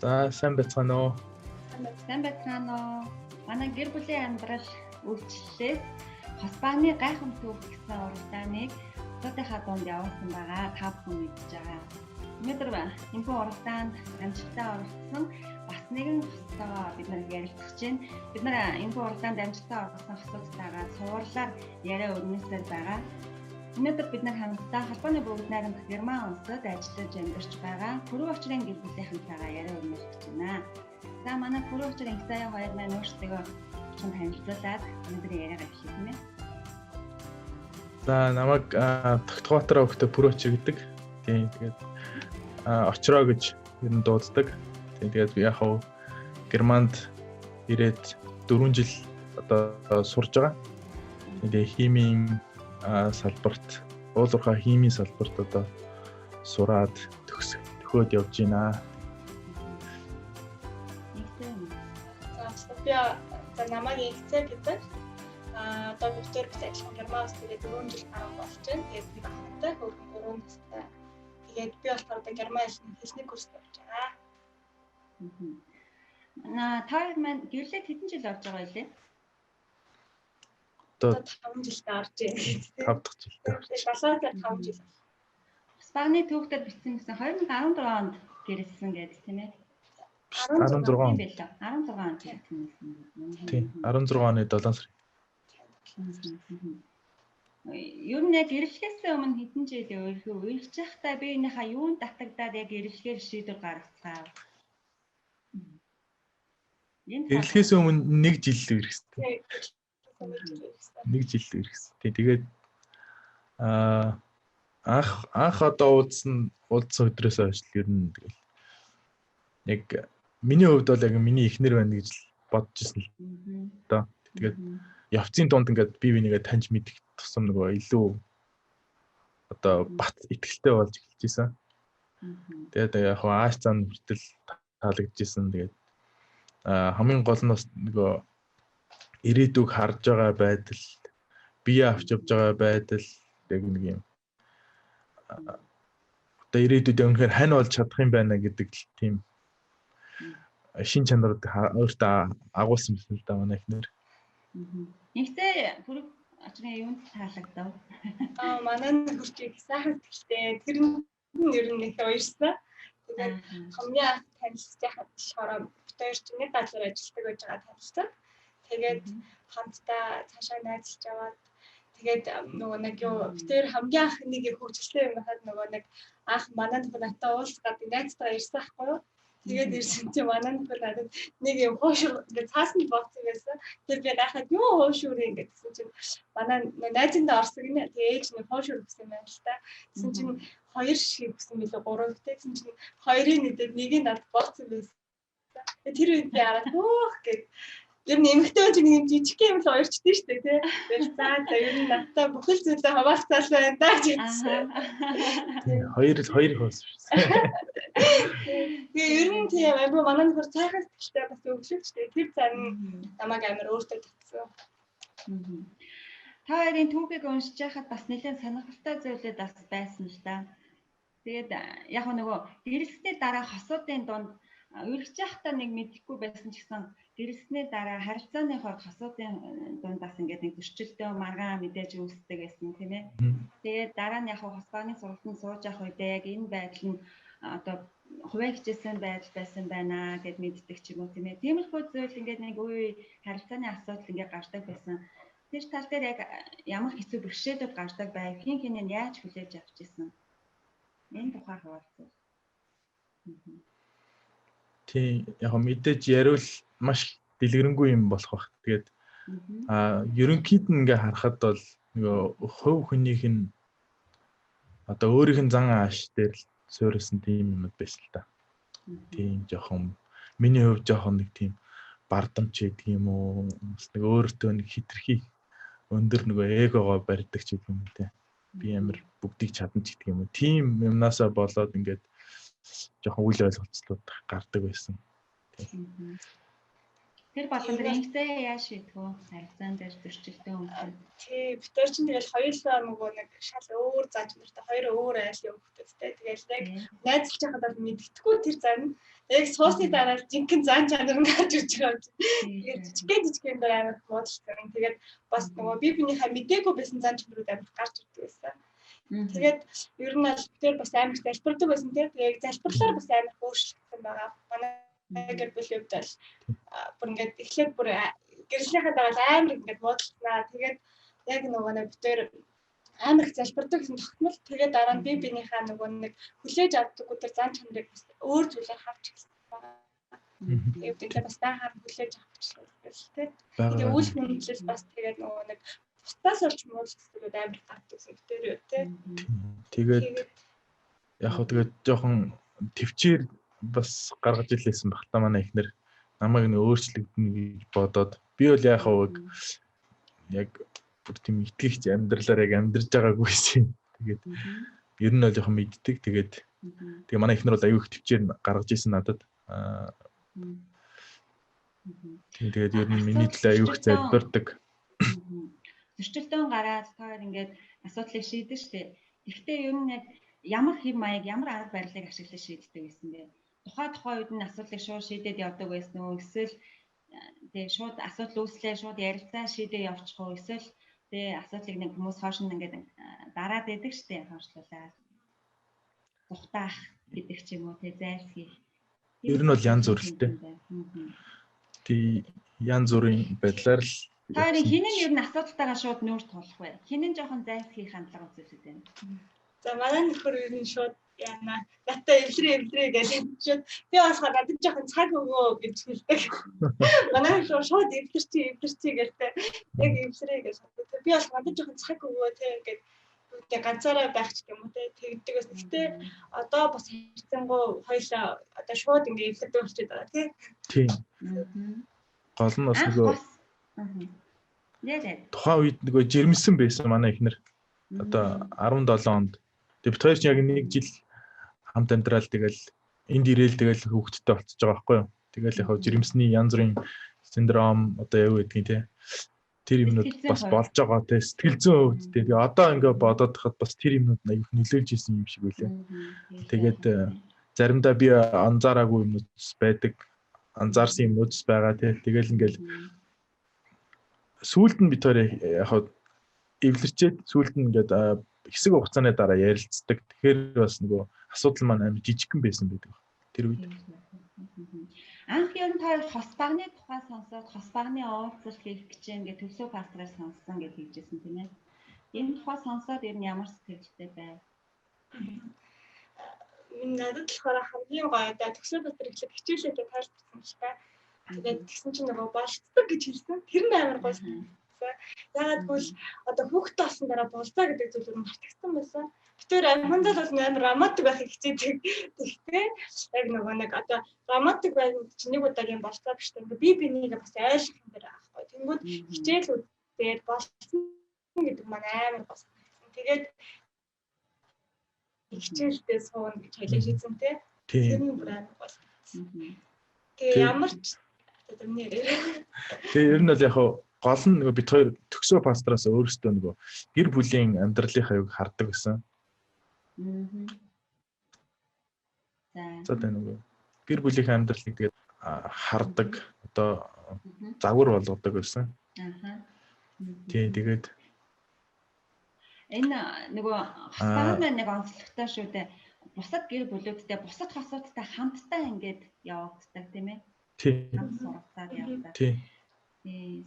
За сайн байцгаана уу? Сайн байцгаана уу? Манай гэр бүлийн амьдрал үйлчлэлээс хос багны гайхамшиг түүх гэсэн уралдааныг хотынхаа дунд явуулсан байгаа. Та бүхэн мэдж байгаа. Өнөөдөр энэхүү уралдаанд амжилттай оролцсон бас нэгэн хостойгоо бид нар ярилцах чинь. Бид нар энэхүү уралдаанд амжилттай оролцсон хосуудтайгаа цувралаар яриа өрнөсөөр байгаа. Өнөөдөр бид нар хамтдаа холбооны бүгд найрамд Герман улсад ажиллаж амьдарч байгаа Пүрэв очрын гэр бүлийнхэнтэйгээ яриа өрнөсөж байна. За манай Пүрэв очрын Исая хоёр маань өөрсдөө танилцуулаад өнөөдрийн яриагаа эхлэх юм. За намайг Тогтбаатар өвгтө Пүрэв очр гэдэг. Тийм тэгээд очроо гэж ер нь дууддаг. Тийм тэгээд би яг Германд ирээд 4 жил одоо сурж байгаа. Тэгээд химийн салбарт уулуурхай химийн салбарт одоо сураад төгсөөд явж байна. За намайг Икцэ гэдэг. Одоо бүгдээр бид ажиллах Герман улсад ирээд 4 жил гарсан болж байна. Тэгээд би ахтай хөргөн 3 настай. Тэгээд би болохоор одоо Герман хэлний курст явж байгаа. Та маань гэрлээд хэдэн жил орж байгаа вэ? Одоо 5 жилдээ орж байна. 5 дахь жилдээ. 5 жил. Спагны түүхтэр бичсэн гэсэн 2016 онд гэрэлсэн гэдэг тийм ээ. 16 он. 16 он тийм. Тийм 16 оны 7 сар. Ер нь яг гэрэлхээс өмнө хэдэн жил үргэлж байхдаа би энийхээ юунд татагдаад яг гэрэлхээр шийдвэр гаргацгаа. Гэрэлхээс өмнө 1 жил ирсэн. 1 жил ирсэн. Тэгээд анх одоо уулзсан өдрөөс хойш ер нь тэгэл яг миний хувьд бол яг миний эхнэр байна гэж бодож ирсэн л доо. Тэгээд явцын дунд ингээд би бинийгээ таньж мэдэх тусам нөгөө илүү одоо бат итгэлтэй болж эхэлж исэн. Тэгээд яг ааш цаана хүртэл таалагдчихсэн. Тэгээд хамгийн гол нь бас нөгөө ирээдүг харж байгаа байдал, бие авч явж байгаа байдал яг нэг юм. Одоо ирээдүйдээ үнэхээр хань болж чадах юм байна гэдэг тийм шин чанарууд өөртөө агуулсан байсан л да манай ихнэр. Нэгтэй Пүрэв очрын юунд таалагдав? Манай нөхөрчийг сайхан гэхдээ тэр нь ер нь их уярсан. Тэгээд хамгийн анх танилцж байхад болохоор бид хоёр ч нэг газар ажилладаг байж байгаа танилцсан. Тэгээд хамтдаа цаашаа найзалж яваад тэгээд нөгөө нэг юу битээр хамгийн анх нэг хөгжилтэй юм хаад нөгөө нэг анх манай нөхөр натаа уулзгаад найзтайгаа ирсэн байхгүй юу? Тэгээд ирсэн чи манай нөхөр надад нэг юм хоошур ингээд цаасанд богцсон байсан. Тэгээд би гайхаад юу хоошур юм гэсэн чинь манай найзандаа орсон гинэ. Тэгээд ээж нэг хоошур гэсэн юм байна л та. Гэсэн чинь 2 шиг гэсэн мэлээ 3 гэсэн чинь 2-ыг нэдэд нэгийг надад богцсон байсан. Тэр үед би араад хөөх гэд ер нь эмэгтэй ч нэг юм жижиг юм л уярчдээ шүү дээ тий. Тэгээд за ер нь надтай бүхэл зүйлээ хаваалцаал байна даа гэж хэлсэн. Хоёр хоос шүү. Тэгээ ер нь тийм амир манай нөхөр цайхан сэтгэлтэй бас өвчлөгчтэй. Тэр цаан намайг амир өөртөө татсан. Та хоёрын түүхийг уншиж байхад бас нэлээд сонирхолтой зүйлүүд бас байсан л да. Тэгээд яг нөгөө гэрэлсний дараа хосуудын дунд үргэлж байхдаа нэг мэдэхгүй байсан ч гэсэн гэрэлсний дараа харилцааны хойд хосуудын дундаас ингээд нэг зөрчилтэй маргаан мэдээж үүсдэг байсан тийм ээ. Тэгээд дараа нь яг хосбааны сургалтанд сууж явах үедээ яг энэ байдал нь одоо хувиа хичээсэн байдал байсан байна гэд мэддэг ч юм уу тийм ээ. Тиймэрхүү зүйл ингээд нэг үе харилцааны асуудал ингээд гардаг байсан. Тэр тал дээр яг ямар хэцүү бэрхшээлүүд гардаг байв, хин хинээ яаж хүлээж авч ирсэн. Энэ тухай хуваалцъя. Тийм яг мэдээж яриул маш дэлгэрэнгүй юм болох бах. Тэгээд ерөнхийд нь ингээ харахад бол нөгөө хувь хүнийх нь одоо өөрийнх нь зан ааш дээр л суурилсан тийм юм байсан л та. Тийм жоохон миний хувьд жоохон нэг тийм бардамч гэдэг юм уу? Нэг өөртөө нэг хитрхи өндөр нөгөө эгогоо барьдаг ч гэдэг юм те. Би амар бүгдийг чадна ч гэдэг юм уу? Тийм юмнасаа болоод ингээд жоохон үйл ойлголцлууд гардаг байсан. Тэр болгонд рингтэй яаж шийдэх вэ? Харилцаан дээр зөрчилтэй хүмүүс. Тий, бид нар чинь тэгэл хоёулаа нөгөө нэг шал өөр зааж нартай хоёр өөр айлын хүмүүстэй. Тэгэл яг найзлж байхад бол мэддэхгүй тэр зарим яг суусны дараа жинхэнэ зан чанар нь гарч ирж байгаа юм. Тэгээд жижигхэн дээр амар муудалцсан. Тэгээд бас нөгөө би бинийхээ мэдээгүй байсан зан чанарууд амар гарч ирдэг байсан. Тэгээд ер нь бол тэр бас амар залбирдаг байсан тийм. Тэгээд залбирлаар бас амар өөрчлөгдсөн байгаа. Манай гэр бүлийн хувьд бол бүр ингээд эхлээд бүр гэрлийнхаа дараа амар ингээд муудалцнаа. Тэгээд яг нөгөө нэг бид амар их залбирдаг гэсэн тогтмол тэгээд дараа нь би бинийхээ нөгөө нэг хүлээж авдаггүй тэр зан чанарыг бас өөр зүйлээр харж эхэлсэн байна. Тэгээд бас таагаар хүлээж авчихсан тийм. Тэгээд үйл хөдлөл бас тэгээд нөгөө нэг бусдаас олж муудалцдаг амар гардаг гэсэн битэр тийм. Тэгээд яг хөө тэгээд жоохон төвчээр бас гаргаж илээсэн баг та манай ихнэр намайг нэг өөрчлөгдөнө гэж бодоод би бол яг бүр тийм итгэгч амьдралаар яг амьдарч байгаагүй юм. Тэгээд ер нь бол жоохон мэддэг. Тэгээд манай ихнэр бол аюу их төвчээр гаргаж исэн надад. Тэгээд ер нь миний төлөө аюу их залбирдаг. Зөрчилдөөн гараад таар ингээд асуудлыг шийдэн штэ. Гэхдээ ер нь яг ямар хэв маяг, ямар арга барилыг ашиглаж шийддэг гэсэн бэ? Тухай үед нь асуудлыг шууд шийдээд явдаг байсан уу? Эсвэл тэгээ шууд асуудал үүслээ шууд ярилцаа шийдээ явуучих уу? Эсвэл тэгээ асуудлыг нэг хүмүүс хойш нь ингээд дараад идэг штэ хойшлуулаад. Тухтаах гэдэг ч юм уу тэгээ зайлсхийх. Ер нь бол янз бүртэй. Тий янз бүрийн байдлаар л таарийн хинэн ер нь асуудалтайгаа шууд нүүр тулах вэ? Хинэн жоохон зайлсхийх хандлага үзүүлээд байна. За манай нөхөр ер нь шууд яана надтай эвлэрээ гэж шууд би бас надад жоохон цаг өгөө гэж хэлдэг. Манай шууд эвлэрчээ гэлтэй яг эвлэрээ гэж. Би бас надад жоохон цаг өгөө тэгээд ганцаараа байх ч юм уу тэгдэг ус. Гэтэ одоо бас хайрцангуу хоёлаа одоо шууд ингээ эвлэрдэг болчиход байгаа тийм. Гол нь бас нөгөө тухайн үед нөгөө жирэмсэн байсан манай ихнэр. Одоо 17 онд. Тэгээд бид хоёр ч яг нэг жил хамт амьдрал тэгэл энд ирээл тэгэл хүүхэдтэй болчихж байгаа байхгүй юу. Тэгэл яг жирэмсний янз бүрийн синдром одоо яв гэдгийг те. Тэр юмнууд бас болж байгаа те. Сэтгэл зүйн хувьд те. Тэгээ одоо ингээ бодоод хахад бас тэр юмнууд аяг нөлөөлж исэн юм шиг байлаа. Тэгээд заримдаа би анзаараагүй юмнууд байдаг. Анзаарсан юмнууд байгаа те. Тэгэл ингээл сүүлд нь бид хоёр яг эвлэрчээд сүүлд нь ингээд хэсэг хугацааны дараа ярилцдаг. Тэгэхээр бас нөгөө асуудал маань амар жижигхэн байсан байдаг. Тэр үед. Анх ер нь та хос багны тухай сонсоод хос багны уулзалт хийх гэж ингээд төвсөө пастраар сонссон гэж хэлжсэн тийм ээ. Энэ тухай сонсоод ер нь ямар сэтгэлтэй байв? Надад болохоор хамгийн гоё да төвсөө пастр ихлэ хичээлээдээ тайлбарсан юм шиг байна. Тэгээд тэгсэн чинь нөгөө болцдог гэж хэлсэн. Тэр нь амар гоё. Ягаад гэвэл одоо хүүхдтэй болсон дараа болзаа гэдэг зүйл нь мартагдсан байсан. Тэр амхандал бол амар романтик байхыг хичээдэг. Тэгтээ яг нөгөө нэг одоо романтик байх чинь нэг удаагийн болцоо биш тийм би бинийг бас ойлгох юм дээр аахгүй. Тэнгүүд хичээлүүдээр болсон гэдэг маань амар бас. Тэгээд хичээлдээ суuna гэж хэлж шийдсэн тий. Тэр нь бүр амар бол. Тэгээ ямар ч тэгээ ер нь бол яг гол нь нөгөө бид хоёр төгсөө пастраас өөрсдөө нөгөө гэр бүлийн амьдралынхаа юг хардаг гэсэн. За тэ нөгөө гэр бүлийнхээ амьдралыг тэгээд хардаг одоо загвар болгодог байсан. Тий тэгээд энэ нөгөө хасаар маань нэг онцлогтой шүү дээ. Бусад гэр бүлүүдтэй бусад хосуудтай хамтдаа ингээд явагддаг тийм ээ. Тий. Сургалтад явдаг. Тий.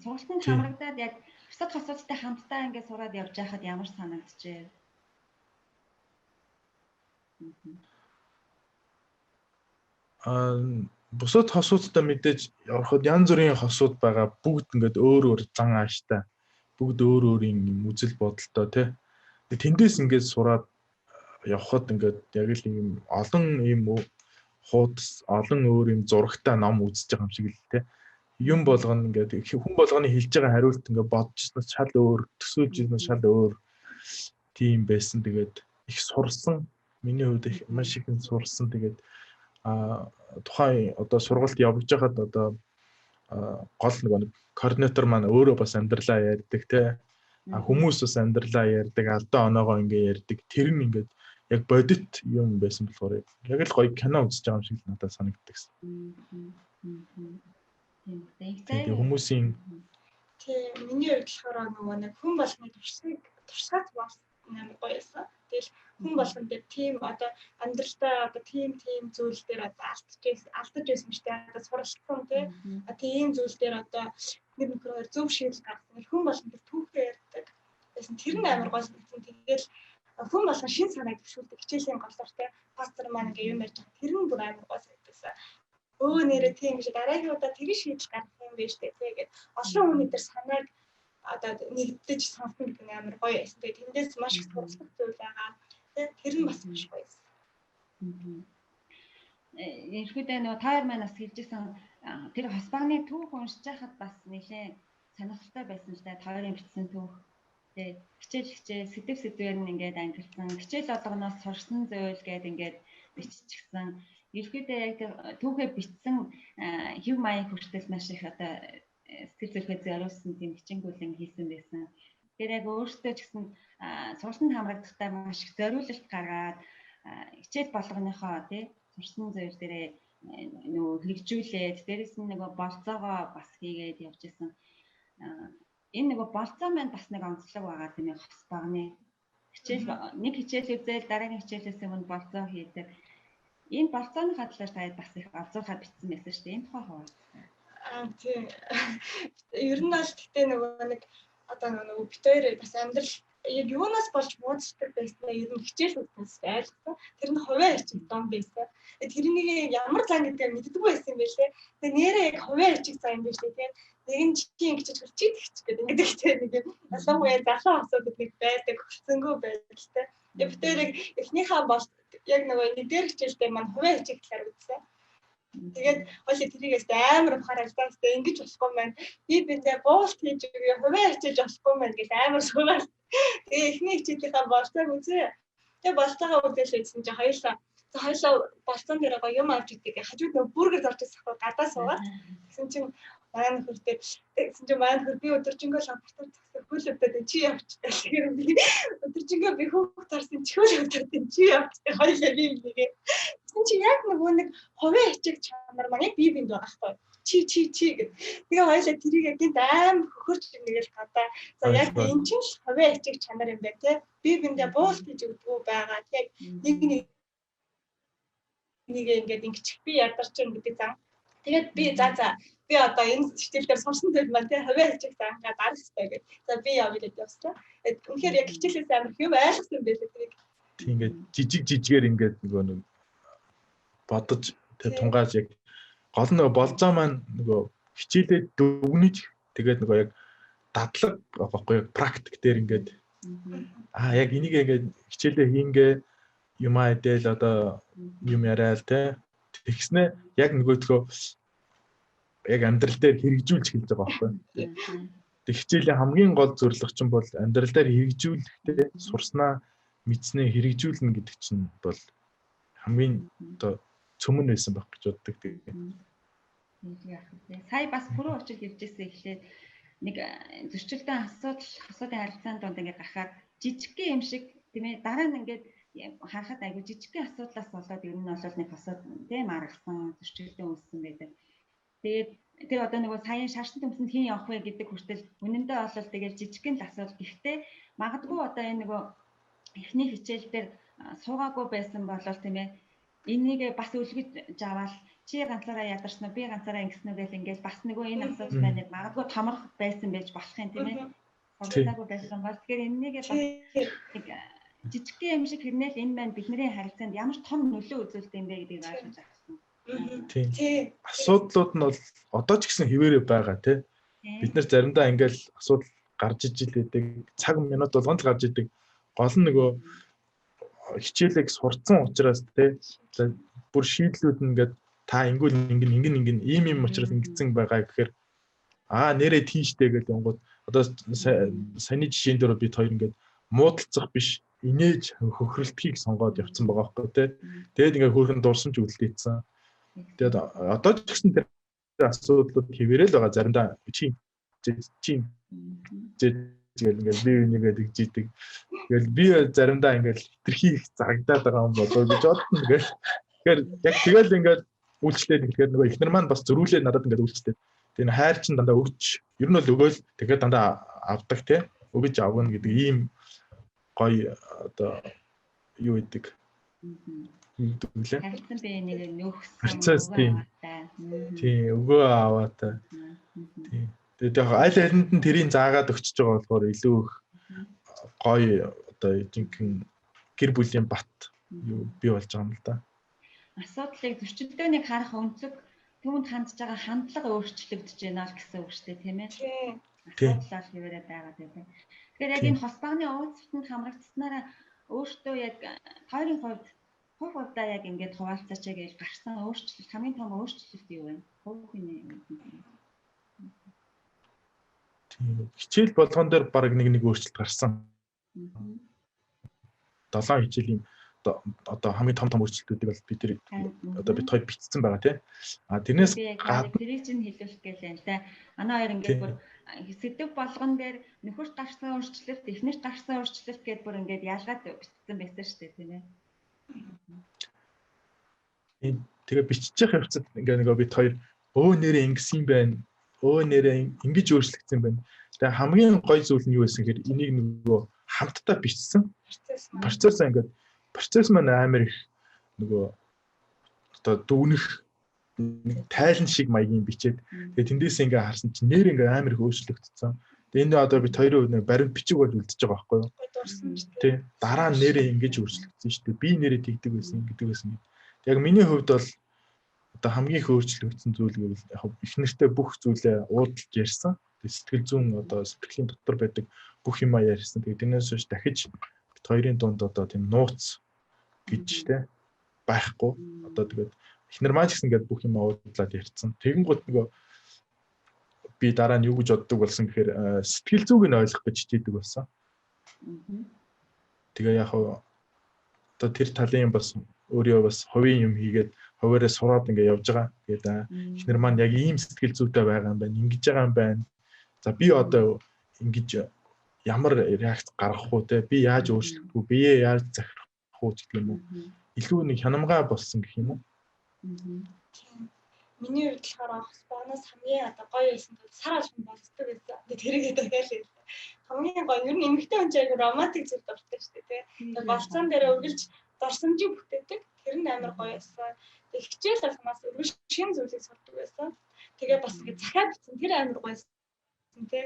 Сургалтанд хамрагдаад яг бусад хосуудтай хамтдаа ингээд сураад явж байхад ямар санагдчихэ? Бусад хосуудтай мэдээж явахад янз бүрийн хосууд байгаа. Бүгд ингээд өөр өөр зан ааштай. Бүгд өөр өөрийн үзэл бодолтой тий. Тэндээс ингээд сураад явхад ингээд яг л ийм олон ийм хуудас олон өөр юм зурагтай ном үзэж байгаа юм шиг л те. Юм болгоно ингээд хүн болгоны хэлж байгаа хариулт ингээд бодчихснаас шал өөр, төсөөлж ирснээс шал өөр тийм байсан. Тэгээд их сурсан. Миний хувьд их маш их сурсан. Тэгээд тухайн одоо сургалт явж байхад одоо гол нэг координатор маань өөрөө бас амьдралаа ярьдаг те. Хүмүүс бас амьдралаа ярьдаг, алдаа оноогоо ингээ ярьдаг. Тэр нь ингээд яг бодит юм байсан болохоор яг л гоё кино үзэж байгаа юм шиг надад санагддаг. Тийм хүмүүсийн миний хувьд болохоор нөгөө нэг хүн болгоны туршлагаас бас нэмэр гоё байсан. Тэгэл хүн болгон дээр тийм одоо амьдралдаа одоо тийм зүйл дээр одоо алдаж байсан шүү дээ. Одоо суралцсан тийм зүйл дээр одоо нэг нөхрөөр зөв шийдэл гаргасан. Хүн болгон дээр түүхээ ярьдаг. Байсан тэр нь амар гоё санагдсан. Тэгэл хүн болгон шин санааг төвшүүлдэг. Хичээлийн голоор те пастор маань ингээ юм ярьж байгаа. Тэр нь бүр амар гоё санагдсан. Нэрээ тийм шиг дараагийн удаа тэр шийдэл гаргах юм биш үү тэгээд олон хүний дээр санааг одоо нэгдэж сонсон гэдэг нь амар гоё байсан. Тэгээд тэндээс маш их суралцах зүйл байгаа. Тэр нь бас маш гоё байсан. Ерхийдээ нөгөө таар маань бас хэлжсэн тэр хос багны түүх уншиж байхад бас нэлээд сонирхолтой байсан л да. Таарын бичсэн түүх. Тэгээд хичээл сэдвээр нь ингээд ангилсан. Хичээл болгоноос сурсан зүйл гээд ингээд биччихсэн. Ерхийдээ яг түүхээ бичсэн хэв маяг хүртэл маш их одоо сэтгэл зүрхээ зориулсан тийм хичээнгүйлэн хийсэн байсан. Тэгэхээр яг өөртөө ч гэсэн сурсанд хамрагдахтай маш их зориулалт гаргаад хичээл болгоныхоо тий сурсан зүйл дээрээ нөгөө хэрэгжүүлээд дээрэс нь нөгөө болцоогоо бас хийгээд явж исэн. Энэ нөгөө болцоо маань бас нэг онцлог байгаа тийм ээ хос багны хичээл нэг хичээл үзэл дараагийн хичээлээс өмнө болцоо хийдэг. Энэ болцооны хадлаар таад бас их олзуурхаад бичсэн байсан шүү дээ. Энэ тухай хаваа. Тийм. Ер нь бол гэхдээ нөгөө нэг одоо нөгөө битээр бас амьдрал яг юунаас болж мууддаг байснаа ер нь хичээл үзнээс айлгсан. Тэр нь хувиа арчиг дом байсан. Тэрнийг ямар зан гэдгийг мэддэг байсан юм байлээ. Тэгээ нэрээ яг хувиа арчиг зан юм биш үү тийм. Нэг нь чи ингэж хурцчих гэдэг ингээд ихтэй нэг юм асууя залуу асуудаг нэг байдаг хөрцөнгөө байдaltaй. Тэгээ битээр эхнийхээ бол яг нөгөө нэг дээр хичээлдээ маань хувиа арчиг талаар үзсэн. Тэгээд хойлоо тэрийгээс амар ухаарал таастай ингэж болохгүй маань би биндээ боолт хийж өгөө хувиа арчиж болохгүй маань гэж амар суугаад тэгээ эхний хичээлийнхаа болцоог үзээ. Тэгээ болцоогоо үзэл үзсэн чинь хоёлаа болцоон дээр гоё юм авч идэг. Хажууд нөгөө бүргэр зорж байгаа гадаа суугаад гэсэн чинь маань хөртэй гэсэн чинь маань хөр би өдөржингөө лаборатори засах хөлөвдөд чи явч тэгэхээр би өдөржингөө би хөөх тарсан чихөл чи явч хоёлаа би нэгээ гэсэн чи яг нөгөө нэг хувиа хичээг чанар маань яг би бинд байгаа хгүй чи гэдэг. Тэгээ хоёлаа тэрийг яг гинт аим хөхөрч нэгэл гадаа за яг эн чинь хувиа хичээг чанар юм байна те би биндээ буул гэж өгдгөө байгаа яг нэг ингээд ингэчих би ядарч юм гэдэг зам. Тэгээд би за би одоо энэ хичээлээр сурсан зүйл маань тий хувиа хичээг заангаад арах хэрэгтэй гэж. За би явъя гэж явсан. Үнэхээр яг хичээлээс амар юм ойлгосон байлээ тэрийг. Тий ингээд жижигээр ингээд нэг бодож тий тунгааж яг гол нөгөө болзоо маань нөгөө хичээлээ дүгнэж тэгээд нөгөө яг дадлаг баггүй яг практик дээр ингээд яг энийг ингээд хичээлээ хийнгээ юм айдэл одоо юм яриад тий тэгснэ яг нөгөөдгөө яг амьдрал дээр хэрэгжүүлж эхэлж байгаа байхгүй. Тэг хичээлийн хамгийн гол зорилго чинь бол амьдрал дээр хэрэгжүүлэхдээ сурснаа мэдснээ хэрэгжүүлнэ гэдэг чинь бол хамгийн одоо цөмөн байсан байх гэж боддог. Сая бас бүрэн очил хэлжсэн эхлээд нэг зөрчилдөөн асуудлын харилцаанд донд ингээд гарахад жижигхэн юм шиг тийм ээ дараа нь ингээд харахад айгүй жижигхэн асуудлаас болоод ер нь бол нэг асуудал тийм аргасан зөрчилдөөн үүссэн байдаг. Тэгээд тэр одоо нөгөө саяын шашин төмсөнд хийн явах вэ гэдэг хүртэл үнэндээ бол тэгээд жижигхэн л асуудал. Гэхдээ магадгүй одоо энэ нөгөө эхний хичээл дээр суугаагүй байсан бол тийм ээ энийг бас үлгэж аваад чи ганцаараа ядарсан уу би ганцаараа ингэсэн үү гэл ингээд бас нөгөө энэ асуудал байна. Магадгүй томрох байсан байж болох юм тийм ээ. Сонсоогүй байсан бол тэгэхээр энэнийг бас нэг жижигхэн юм шиг хэрнээл энэ маань бидний харилцаанд ямар том нөлөө үзүүлдэг юм бэ гэдгийг ойлгож авсан. Тийм. Асуудлууд нь бол одоо ч гэсэн хിവэрэ байгаа тий. Бид нар заримдаа ингээл асуудал гарч иж илээдэг, цаг минут болгонд гарч идэг. Гол нь нөгөө хичээлийг сурцсан учраас тий. Бүр шийдлүүд нь ингээд та ингэвэл ингэн ийм учраас ингэсэн байгаа гэхээр нэрээ тийштэй гэж янгууд одоо саяны жишээн дээр бид хоёр ингээд муудалцах биш инээж хөхрөлтгийг сонгоод явцсан байгаа байхгүй тий. Тэгэд ингээд хөөрхөн дурсамж үлдээсэн. Тэгээд одоо ч гэсэн тэр асуудлууд хэвээрэл байгаа. Заримдаа чи гэл ингээд би нэгээд игжийдэг. Тэгэл би заримдаа ингээд хитрхи их зарагдаад байгаа юм болоо гэж бодсон. Тэгэхээр яг тэгэл ингээд үйлчлээд тэгэхээр нөгөө ихнэр маань бас зөрүүлээд надад ингээд үйлчлээд. Тэгээ хайр чин дандаа өгч. Ер нь бол өгөөл тэгээд дандаа авдаг те. Өгөж авна гэдэг ийм гоё одоо юу гэдэг. Харилцан би нэг нөхсөн. Процесс тийм өгөө аваатай. Тийм. Тэгээд яг аль алинд нь тэрийг заагаад өгчөж байгаа болохоор илүү их гоё одоо жинхэнэ гэр бүлийн бат юу бий болж байгаа юм л да. Асуудлыг зөрчилдөөнийг харах өнцөг түүнд хандж байгаа хандлага өөрчлөгдөж байна л гэсэн үг шүү дээ, тийм ээ. Асуудлаар хэвээрээ байгаад байна. Тэгэхээр яг энэ хос багны уулзалтанд хамрагдсанараа өөртөө яг хоёрын хувьдаа яг ингээд хуваалцаач гэж гарсан өөрчлөлт хамгийн том өөрчлөлт юу вэ? Хувийн хичээл болгон дээр баг нэг өөрчлөлт гарсан. 7 хичээлийн одоо хамгийн том өөрчлөлтүүдийг бол бид одоо бид хоёр бичсэн байгаа тийм. А тэрнээс тэрийг чинь хэлүүлэх гээл юм да. Манай хоёр ингээд бүр сэдв болгон дээр нөхөрт гарсан өөрчлөлт, эхнэрт гарсан өөрчлөлт гэдээ бүр ингээд ялгаад бичсэн байсан шүү дээ тийм ээ. Тэгээ бичиж явах явцад ингээд нөгөө бид хоёр нэрээ ингэсэн байна. Нэрээ ингэж өөрчлөгдсөн байна. Тэгээ хамгийн гоё зүйл нь юу байсан гэхээр энийг нөгөө хамтдаа бичсэн. Процесс маань амар их нөгөө одоо дүгнэх тайлан шиг маягийн бичээд тэгээ тэндээс ингээ харсан чинь нэр ингээ амар их өөрчлөгдсөн. Тэгээ энэ одоо бид хоёрын хувьд баримт бичиг бол үлдчихэж байгаа байхгүй юу? Тий. Дараа нь нэрээ ингэж өөрчлөгдсөн шүү дээ. Би нэрээ тэгдэг байсан гэдэг байсан. Яг миний хувьд бол одоо хамгийн их өөрчлөгдсөн зүйл гэвэл яг их нэртэй бүх зүйлээ уудалж ярьсан. Сэтгэл зүйн одоо сэтгэлийн дотор байдаг бүх юмаа ярьсан. Тэгээ тэрнээс хойш дахиж бид хоёрын дунд одоо тийм нууц гэж те байхгүй. Одоо тэгээд эхнэр маань ч гэсэн ингээд бүх юмаа уудлаад ярьсан. Тэгэнгუთ нөгөө би дараа нь юу гэж боддог болсон гэхээр сэтгэл зүйг нь ойлгох гэж хичээдэг болсон. Тэгээ яг одоо тэр талын бас өөрөө бас хувийн юм хийгээд хуваараа сураад ингээд явж байгаа. Тэгээд эхнэр маань яг ийм сэтгэл зүйтэй байгаа юм байна, ингэж байгаа юм байна. За би одоо ингэж ямар реакц гаргах уу те би яаж өөрчлөх үү, бие яаж захирах уу гэдэг юм уу. Илүү нэг хянамгай болсон гэх юм уу. Миний хувьд болохоор хоспоноос хамгийн одоо гоё байсан бол сар албан болцдог байсан. Тэгээд тэрийгээ дахиад л хамгийн гоё ер нь эмэгтэй хүн чинь романтик зүйл дуртай шүү дээ тий. Болцон дээр өргөлж дурсамжийг бүтээдэг. Тэр нь амар гоё байсан. Тэгээд хичээл алхмаас өргөж шин зүйлийг сурдаг байсан. Тэгээ бас ингэ захиад бичсэн тэр амар гоё байсан тий.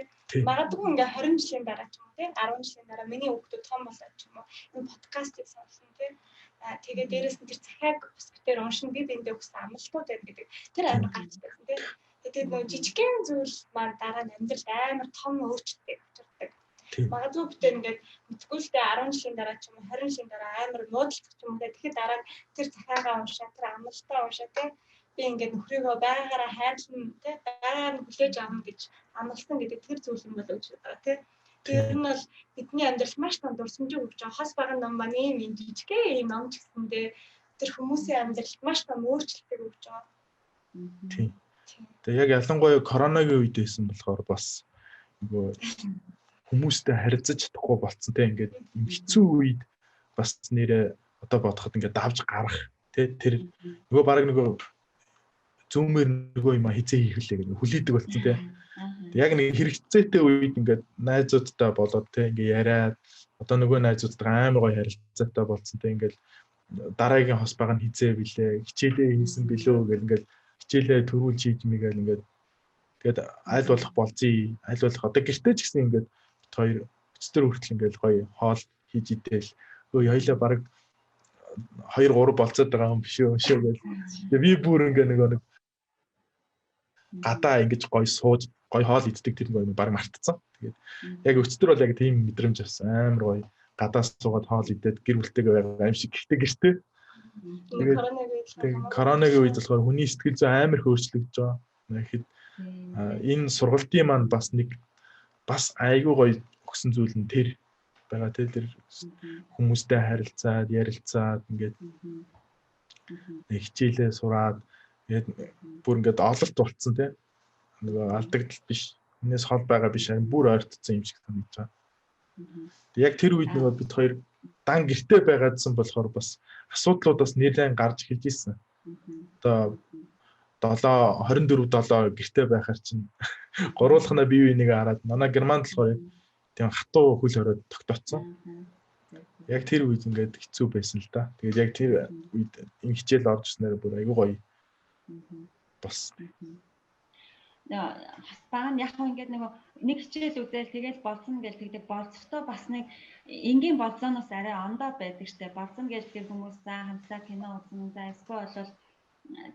Магадгүй ингээ 20 жилийн дараа ч юм уу тий 10 жилийн дараа миний хүүхдүүд том болоод ч юм уу энэ подкастыг сонсон тий. Тэгээ дээрээс нь тэр захиаг бүсгээр уншин би эндээ өгсөн амлалтууд байна гэдэг тэр амар гацдаг тийм. Тэгээд нөгөө жижигхэн зүйл маань дараа нь амьдрал амар том өөрчлөлтийг авчирдаг. Магадгүй бүтээр ингээд мэдгүүлтэй 10 жилийн дараа ч юм уу 20 жилийн дараа амар нуудалцах ч юм уу тэгэхээр дараа нь тэр захиагаа уншаа тэр амлалтаа уншаа тийм. Би ингээд нөхрийгөө байгаараа хайрлна тийм байгаар нь хүлээж авна гэж амлалтан гэдэг тэр зүйл юм болоо гэж байгаа тийм. Тэр нь бол бидний амьдралд маш том дурсамжийг өгч байгаа. Хос багын ном маань ийм жижигхэн юм ном ч гэсэндээ тэр хүмүүсийн амьдралд маш том өөрчлөлтийг өгч байгаа. Тийм. Тэгээ яг ялангуяа коронавигийн үед байсан болохоор бас нөгөө хүмүүстэй харьцаж чадахгүй болцсон те ингээд хэцүү үед бас нэрээ одоо бодоход ингээд давж гарах те тэр нөгөө баг нөгөө зүүмээр нөгөө юм хизээ хийхлээ гэдэг хүлээдэг болцсон те. Яг нэг хэрэгцээтэй үед ингээд найзуудтай болоод те ингээ яриад одоо нөгөө найзуудтай амар гоё харилцаатай болцсон те ингээд дараагийн хос баг нь хизээ билээ хичээлээ хийсэн билүү гэл ингээд хичээлээ төрүүлж хийж мгээл ингээд тэгээд аль болох болзъя аль болох одоо гэртээ ч гэсэн ингээд хоёр өчтөр хүртэл ингээд гоё хоол хийж идэл хоёлаа баг 2 3 болцоод байгаа юм биш үү гэл тэгээд би бүр ингээд нэг гадаа ингэж гоё сууж гоё хоол иддэг тэр гоё баг мартцсан. Тэгээд яг өчтөр бол яг тийм мэдрэмж авсан. Амар гоё гадаа суугаад хоол идээд гэр бүлтэйгээ байгаа юм шиг гэртээ. Тэгээд коронавигийн үед болохоор хүний сэтгэл зүй амар их өөрчлөгдөж байгаа. Тэгэхэд энэ сургалтын маань бас айгүй гоё өгсөн зүйл нь тэр байгаа тэр хүмүүстэй харилцаад ярилцаад ингээд хичээлээ сураад Тэгээд бүр ингээд ололт болцсон тий. Нөгөө алдагдал биш. Энэс хол байгаа биш харин бүр ойртсон юм шиг санагдаж байгаа. Яг тэр үед нөгөө бид хоёр дан гэртээ байгаадсан болохоор бас асуудлуудаас нэлээд гарч эхэлж ирсэн. Одоо 24/7 гэртээ байхаар чинь гуруулхнаа бие бинийгээ хараад манай германд болохоор тийм хатуу хөл хороод тогтооцсон. Яг тэр үед ингээд хэцүү байсан л да. Тэгээд яг тэр үед энэ хичээл орж ирснээр бүр аюу гоё бас. Бас баа нь яг ингээд нэг хичээл үзэл тэгэл болсон гэж тэгдэг болцохдоо бас нэг энгийн болзооноос арай ондоо байдаг штэ. Болзон гэж тэр хүмүүс за хамтдаа кино үзэн за эсвэл бол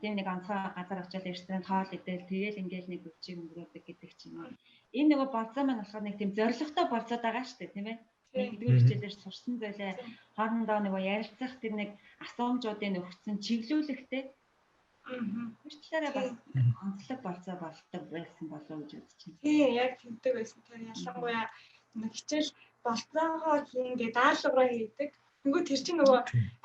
тийм нэг онцгой газар очиод ресторан хоол идэл тэгэл ингээд нэг өвчийг өнгөрөөдөг гэдэг ч юм уу. Энэ нөгөө болзоо маань болохоор нэг тийм зоригтой болзоод байгаа штэ тийм ээ. Нэгдүгээр хичээлээр сурсан зүйлээ хоорондоо нөгөө ярилцах тэр нэг асуумжуудыг өгсөн чиглүүлэхтэй. Тэрчлээрээ бас онцлог болцоо болдог байсан болов уу гэж үзэж байна. Тийм, яг тэмдэг байсан. Тэр ялангуяа нэг хичээл болцоогоо хийгээд даалгавраа хийдэг. Нөгөө тэр чинь нөгөө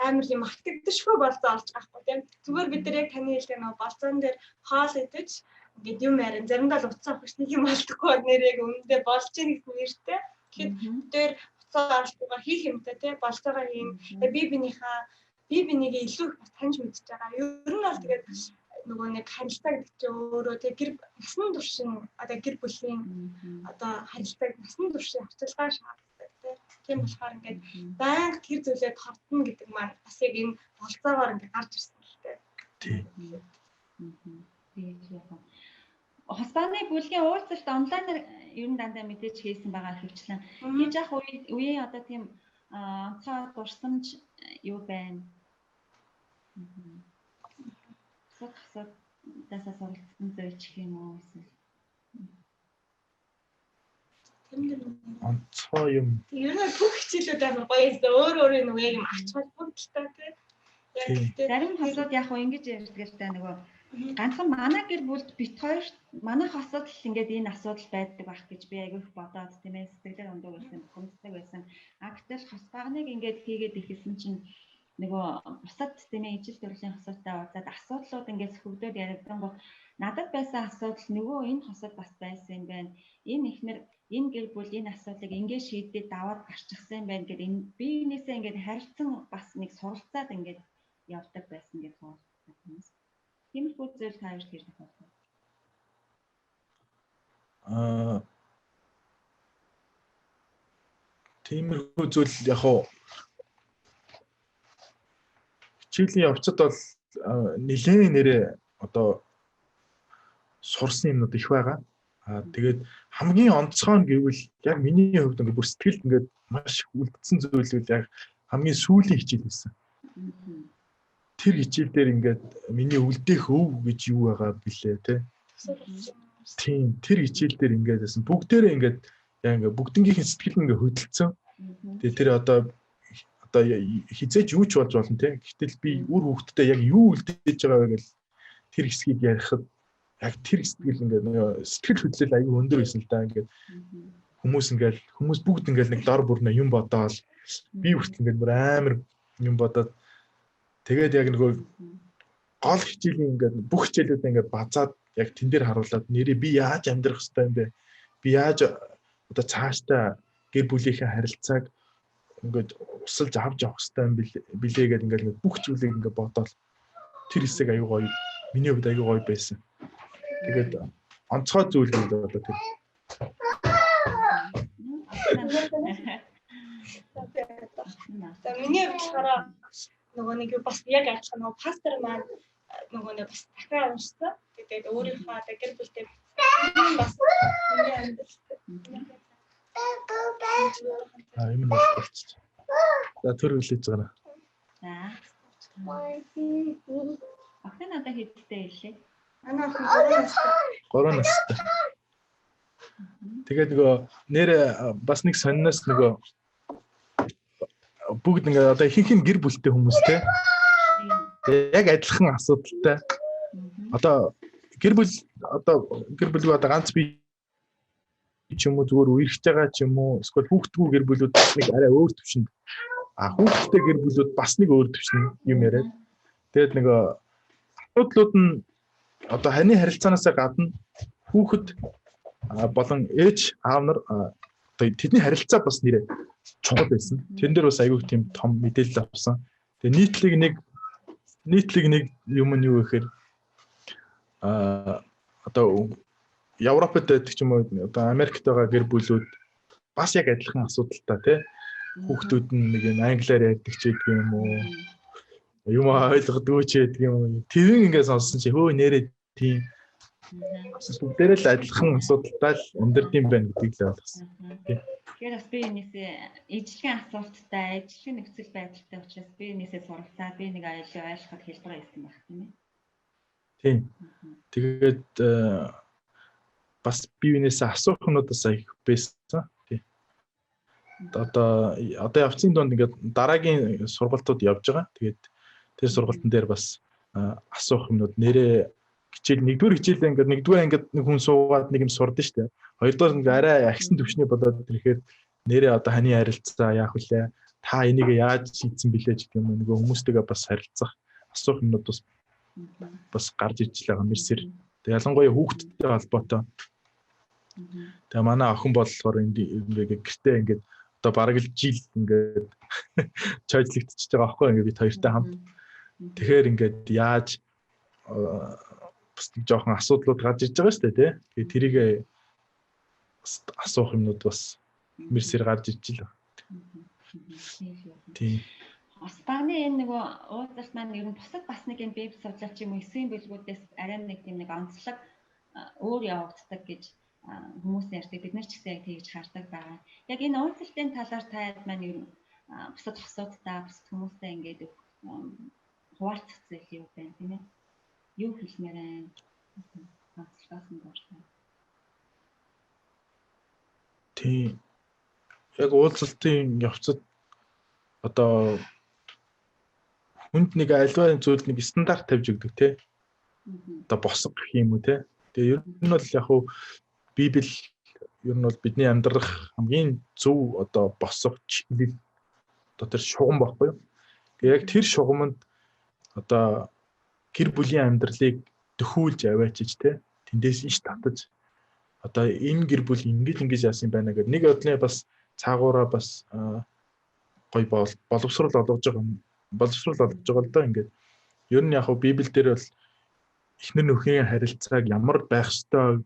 амар юм автагдчихгүй болцоо олж авахгүй тийм. Зүгээр бид нар яг таны хэлдэг нөгөө болцоон дээр хоол идэж ингээд юм ярин заримдаа л утсаа авах нэг юм алдахгүй нэр яг өмнөдөө болж ийн гэсэн нэртэй. Тэгэхээр дээр буцаа авахгүйгээр хийх юмтай тийм болцоогоо хийн. Би бинийгээ илүү их бас таньж мэдчихэж байгаа. Ер нь бол тэгээд нөгөө нэг харилцаа гэдэг чинь өөрөө тэг гэр насны туршийн одоо гэр бүлийн одоо харилцааг насны туршийн авчилгаа шаарддаг тийм болохоор ингээд байнга тэр зүйлээ товтно гэдэг маань бас яг энэ болцоогоор ингээд гарч ирсэн л дээ. Тийм. Хоспаны бүлгийн уулзалт онлайнаар ер нь дандаа мэдээж хийсэн байгаа хөвчлэн. Хийж явах үеийн одоо тийм онцгой дурсамж юу байна? Дасаа суралцсан зүйл ч юм уу эсвэл онцгой юм. Ер нь бүх хичээлүүд амар гоё эсвэл өөр юм яг юм ач холбогдолтой тийм. Зарим хосууд яг уу ингэж ярьдаг л да нөгөө ганцхан манай гэр бүлд бит хоёр манайх асуудал ингээд энэ асуудал байдаг байх гэж би айгүй их бодоод тийм ээ сэтгэлээр ундаг байсан хүнсдэг байсан. Гэтэл хос багныг ингээд хийгээд ихэсэн чинь нөгөө бусад тийм ээ ижил төрлийн хосуудтай уулзаад асуудлууд ингээд хөвдөд яригдан гоо надад байсан асуудал нөгөө энэ хосод бас байсан юм байна. Энэ ихнэр энэ гэр бүл энэ асуудлыг ингээд шийдээд даваад гарчихсан юм байна гэдэг энэ биенээсээ ингээд харилцан бас нэг суралцаад ингээд явдаг байсан гэж хоосон юм. Тиймэрхүү зүйл та хоёрт хэрэг байна. Тиймэрхүү зүйл яг хуу хичээлийн явцад бол нэлээд нэрээ одоо сурсан юмнууд их байгаа. Тэгээд хамгийн онцгой гэвэл яг миний хувьд ингээд бүр сэтгэлд ингээд маш их үлдсэн зүйлүүд яг хамгийн сүүлийн хичээл байсан. Тэр хичээл дээр ингээд миний үлдээх өв гэж юу байгаа бэлээ те. Тийм тэр хичээл дээр ингээд байсан. Бүгдээрээ ингээд яг ингээд бүгднгийнх нь сэтгэл ингээд хөдөлцсөн. Тэгээ тэр одоо хизээж юу ч болж болно те. Гэтэл би үр хөвгтдээ яг юу үлдээж байгаа вэ гэж тэр хэсгийг ярихад яг тэр сэтгэл ингээд сэтгэл хөдлөл аюу өндөр байсан л да ингээд хүмүүс бүгд ингээд нэг дор бүрнэ юм бодоол би хүртэл ингээд бүр амар юм бодоод тэгээд яг нөгөө гол хичээлийн ингээд бүх хичээлүүдээ ингээд базаад яг тэн дээр харуулад нэрээ би яаж амьдрах хэвтэй юм бэ? Би яаж одоо цаашдаа гэр бүлийнхээ харилцааг ингээд усалж авч явах хэвтэй юм билээ гэдэг ингээд бүх зүйлийг ингээд бодоод тэр хэсэг аюу гоё миний хувьд аюу гоё байсан. Тэгээд онцгой зүйл гэдэг одоо тэр. За миний хувьд болохоор нөгөө нэг бас яг адилхан нөгөө пастор маань нөгөө нэг бас дахиад уншсан. Тэгээд өөрийнхөө гэр бүлтэй бас миний амьдралтай. Юм болчих. За төр үлээж байгаа. За. Ахын надад хэдтэй илээ. Манай охин 3 настай. Тэгээд нөгөө нэр бас нэг сонноос нөгөө бүгд ингээ одоо ихэнх гэр бүлтэй хүмүүстэй. Яг адилхан асуудалтай. Одоо гэр бүлгүй одоо ганц би ч юм уу зүгээр үерхэж байгаа ч юм уу эсвэл хүүхдгүй гэр бүлүүд бас нэг арай өөр төвшөнд. Хүүхдтэй гэр бүлүүд бас нэг өөр төвшин юм яриад. Тэгээд нөгөө асуудлууд нь одоо ханы харилцаанаас гадна хүүхэд болон ээж аав нар тэдний харилцаа бас нэрээ чухал байсан. Тэн дээр бас аягүй тийм том мэдээлэл авсан. Тэгээ нийтлэг нэг юм нь юу гэхээр одоо Европод байдаг ч юм уу одоо Америкт байгаа гэр бүлүүд бас яг адилхан асуудалтай тий. Хүүхдүүд нь нэг юм англиар ярьдаг ч гэдэг юм уу. Юм ойлгодгүй ч гэдэг юм уу. Тэр ингээд сонссон чи хөө нэрээ тийм бүгдээрээ л адилхан асуудалтай л өндөрдөм байна гэдгийг л ойлгосон. Тэгэхээр бас би энэсээ ижлэхэн асуулттай, ижлэхэн нөхцөл байдалтай учраас би энэсээ суралцаад би нэг аюулгүй ойлгоход хэлбэр хийсэн байх тийм ээ. Тийм. Тэгээд бас биенээсээ асуух юмудаас их байсан. Тийм. Одоо явцын донд ингээд дараагийн сургалтууд явж байгаа. Тэгээд тэр сургалтын дээр бас асуух юмнууд нэрээ хичээл нэгдүгээр хичээлээ ингээд нэгдүгээр ангид нэг хүн суугаад нэг юм сурдсан шүү дээ. Хоёрдугаар ингээд арай агсан төвчний болоод ирэхээр нэрээ одоо ханы харилцаа яах вүлээ? Та энийг яаж шийдсэн бэлээ ч гэх юм уу. Нөгөө хүмүүстэйгээ бас харилцах асуух юмнууд бас гарч иж байгаа мэрсэр. Тэг ялангуяа хүүхдтэй холбоотой. Тэгээ манай охин болохоор ингээд гэртээ ингээд одоо бараг л жил ингээд чойжлэгдчихэж байгаа аахгүй ингээд бид хоёртай хамт. Тэгэхээр ингээд яаж бас нэг жоохон асуудлууд гарч иж байгаа шүү дээ тий. Тэгээ тэрийг асуух юмнууд бас мэрсэр гарч иж л байна. Тийм. Спаны энэ нөгөө уулзалт маань ер нь бусад бас нэг юм веб судлаач юм уу эсвийн бүлгүүдээс арай нэг тийм нэг онцлог өөр явагддаг гэж хүмүүс ярьдаг. Бид нар ч гэсэн яг тэгж хардаг байгаа. Яг энэ уулзалтын талаар таад маань ер нь бусад асуудалтай бусад хүмүүстэй ингээд хуваалцах зүйл юу байна тийм ээ? Юу хэлмээр байна? Онцлогоос нь дуртай. Тийм. Яг уулзалтын явцад одоо хүнд нэг альва зүйл нэг стандарт тавьж өгдөг тий. Одоо босго гэх юм уу тий. Тэгээ ер нь бол яг хуу Библи ер нь бол бидний амьдрах хамгийн зөв одоо босго чиглэл одоо тэр шугам баггүй юу. Тэгээ яг тэр шугамд одоо гэр бүлийн амьдралыг төхүүлж аваачиж тий. Тэндээс иш татаж одоо энэ гэр бүл ингэж яасан байна гэдэг нэг бодлын бас цаагаараа бас гой боловсрол олгож байгаа л да ингээд ер нь яг хөө Библи дээр бол эхнэр нөхрийн харилцааг ямар байх ёстой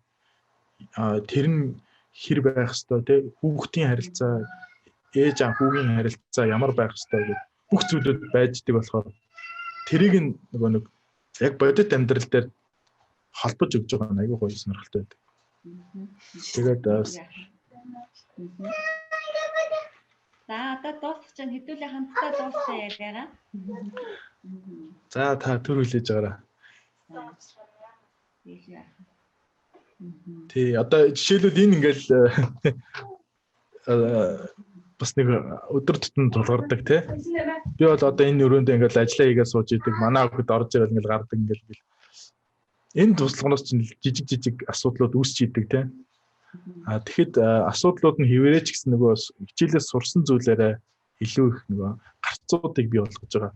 тэр нь хэр байх ёстой те хүүхдийн харилцаа ээж аав хүүгийн харилцаа ямар байх ёстой гэдэг бүх зүйлүүд байждаг болохоор тэрийг нөгөө нэг яг бодит амьдрал дээр холбож өгж байгаа нь аягүй гоё сонирхолтой байдаг. Тэгээд за одоо дуусах чинь хэдүүлээ хамтдаа дууссан яриагаа. За та төр хүлээж байгаарай. Тий одоо жишээлбэл энэ ингээл бас нэг өдөр тутмын тулгардаг тий. Би бол одоо энэ өрөөнд ингээл ажиллаа хийгээд сууж идэг. Манай охид орж ирэл ингээл гардаг ингээл энэ туслагнаас чинь жижиг асуудлууд үүсч идэг тий. Тэгэхэд асуудлууд нь хിവэрэж гэсэн нөгөө хичээлээс сурсан зүйлээрээ илүү их нөгөө гарцуудыг бий болгож байгаа.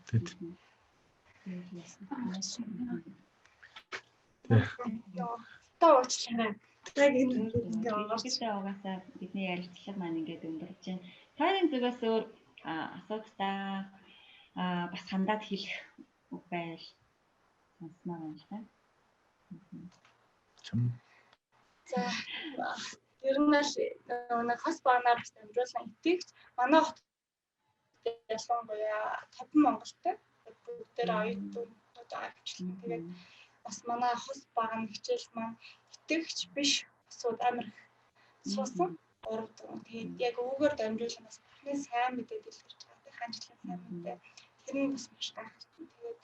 Тэгэд. Тоо уучлаарай. Яг энэ ингээд угаасаа бидний ярилцлага маань ингээд өндөрлж байна. Таны зүгээс өөр асуудалтай бас хандаад хэлэх үг байл сонсноо байна л та. За ер нь л нэг хос банаар бас дамжуулан итгэж манай хот ялангуяа 50 Монголтой бүгдээр оюутнууд авчлаа. Тэгээд бас манай хос баг нь хичээл маань итгэгч биш асуудал амар суусан 3 дөрөв. Тэгээд яг өвгөр дамжуулан бас бүхний сайн мэдээд илэрч байгаа. Ханчлан сайн мэдээ. Тэр нь бас маш гайхалтай. Тэгээд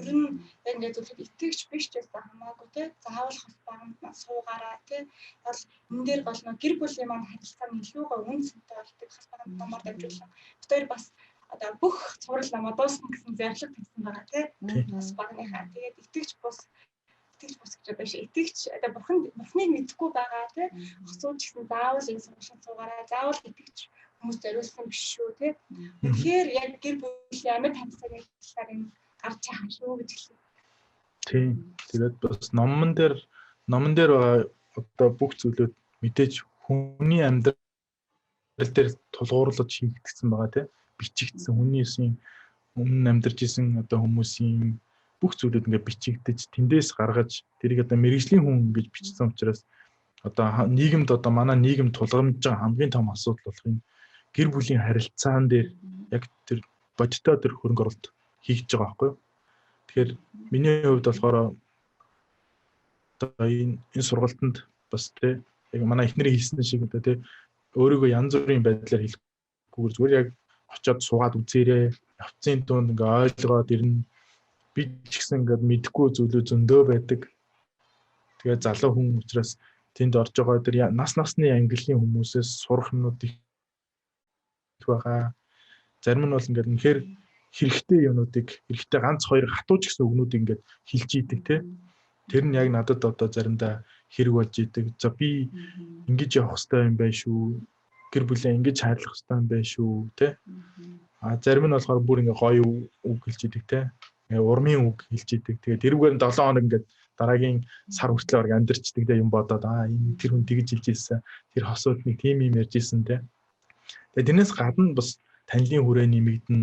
ер нь яг ингээд зөвхөн итгэгч биш ч гэсэн хамаагүй те заавал хос баганд суугаараа те бол энэ дээр гол нь гэр бүлийн маань харилцаа нь илүүгээ үнцэнтэй болдог хос баганд намаар дамжуулан. Тэр бас одоо бүх цуврал намаа дуусна гэсэн зарлаг тавьсан байгаа те хос багныхаа. Тэгээд итгэгч бус гэж байна шүү. Итгэгч одоо бурхныг мэдхгүй байгаа те хосууч гэсэн заавал энэ сургуулийн суугаараа заавал итгэгч хүмүүс зориулсан биш шүү те. Тэгэхээр яг гэр бүлийн амьд хандсаар талаар энэ гарч байгаа шүү гэж хэлсэн. Тийм. Тэгээд бас номон дээр байгаа одоо бүх зүйлүүд мэдээж хүний амьдрал дээр тулгуурлаж хийгдсэн байгаа тийм бичигдсэн хүмүүсийн өмнө амьдарч исэн одоо хүмүүсийн бүх зүйлүүд ингээд бичигдэж тэндээс гаргаж тэрийг одоо мэрэгжлийн хүн гэж бичсэн учраас одоо нийгэмд одоо манай нийгэм тулгамж байгаа хамгийн том асуудал болох энэ гэр бүлийн харилцаан дээр яг тэр бодиттой тэр хөрөнгө оруулалт хийгдэж байгаа байхгүй юу. Тэгэхээр миний хувьд болохоор одоо энэ сургалтанд бас тий яг манай эхнэрийн хэлсэн шиг одоо тий өөрийгөө янз бүрийн байдлаар хэлэхгүйгээр зүгээр яг очиод суугаад үзээрэй. Явцын дунд ингээ ойлгоод ирнэ. Би ч гэсэн ингээд мэдхгүй зүйлүүд зөндөө байдаг. Тэгээ залуу хүн учраас тэнд орж байгаа тэр насны ангиллын хүмүүсээс сурах юмнууд их байгаа. Зарим нь бол ингээд үнэхээр хэрэгтэй юмнуудыг хэрэгтэй ганц хоёр хатууч гэсэн үгнүүдийг ингээд хэлж идэг тий. Тэр нь яг надад одоо заримдаа хэрэг болж идэг. За би ингэж явах хэрэгтэй юм байна шүү. Гэр бүлээ ингэж хайрлах хэрэгтэй юм байна шүү тий. Зарим нь болохоор бүр ингээ гоё үг хэлж идэг тий. Урмын үг хэлж идэг. Тэгээд тэрүүгээр нь 7 хоног ингээд дараагийн сар хүртэл орг амьдэрчдэг дээ юм бодоод энэ тэр хүн тэгж хэлж ийсэн. Тэр хосууд нэг тим юм ярьж ийсэн тий. Тэгээд тэрнээс гадна бас танилын хүрээ нэмэгдэн